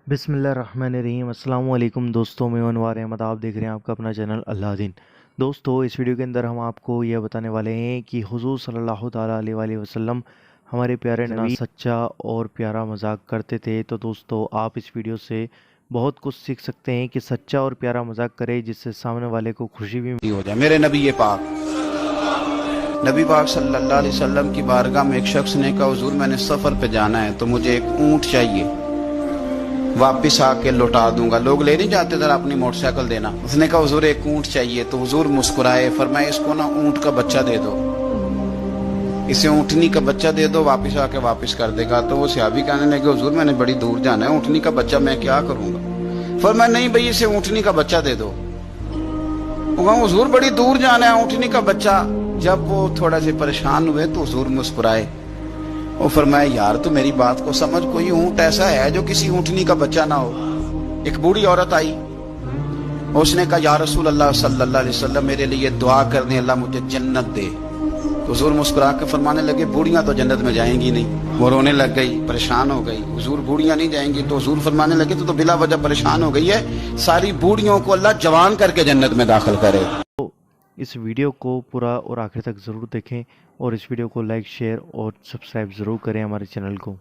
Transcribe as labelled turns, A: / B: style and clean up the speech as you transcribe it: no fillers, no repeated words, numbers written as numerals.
A: बिस्मिल्लाहिर्रहमानिर्रहीम। अस्सलाम वालेकुम दोस्तों, मैं अनवार अहमद, आप देख रहे हैं आपका अपना चैनल अल्लाह दीन। दोस्तों, इस वीडियो के अंदर हम आपको यह बताने वाले हैं कि हुजूर सल्लल्लाहु ताला अलैहि वसल्लम हमारे प्यारे नबी सच्चा और प्यारा मजाक करते थे। तो दोस्तों, आप इस वीडियो से बहुत कुछ सीख सकते हैं कि सच्चा और प्यारा मजाक करे जिससे सामने वाले को खुशी भी
B: हो जाए। मेरे नबी पाक सल्लल्लाहु अलैहि वसल्लम की बारगाह में एक शख्स ने कहा, हुजूर मैंने सफर पे जाना है तो मुझे एक ऊंट चाहिए, वापस आके लौटा दूंगा। लोग ले नहीं जाते जरा अपनी मोटरसाइकिल देना। उसने कहा हुजूर एक ऊंट चाहिए, तो हुजूर मुस्कुराए, फरमाए इसको ना ऊंट का बच्चा दे दो, इसे ऊँटनी का बच्चा दे दो, वापस आके वापस कर देगा। तो वो सहाबी कहने लगे, हुजूर मैंने बड़ी दूर जाना है, ऊँटनी का बच्चा मैं क्या करूंगा? फरमाया नहीं भाई, इसे ऊँटनी का बच्चा दे दो। वो कहा हुजूर बड़ी दूर जाना है, ऊँटनी का बच्चा। जब वो थोड़ा से परेशान हुए तो हुजूर मुस्कुराए, वो फरमाया यार तू मेरी बात को समझ, कोई ऊँट ऐसा है जो किसी ऊँटनी का बच्चा ना हो? एक बूढ़ी औरत आई, उसने कहा या रसूल अल्लाह सल्लल्लाहु अलैहि वसल्लम मेरे लिए दुआ कर दें, अल्लाह मुझे जन्नत दे। तो हुजूर मुस्कुरा के फरमाने लगे, बूढ़ियां तो जन्नत में जाएंगी नहीं। वो रोने लग गई, परेशान हो गई, हुजूर बूढ़ियां नहीं जाएंगी? तो हुजूर फरमाने लगे तो बिला वजह परेशान हो गई है, सारी बूढ़ियों को अल्लाह जवान करके जन्नत में दाखिल करे।
A: तो इस वीडियो को पूरा और आखिर तक ज़रूर देखें और इस वीडियो को लाइक, शेयर और सब्सक्राइब ज़रूर करें हमारे चैनल को।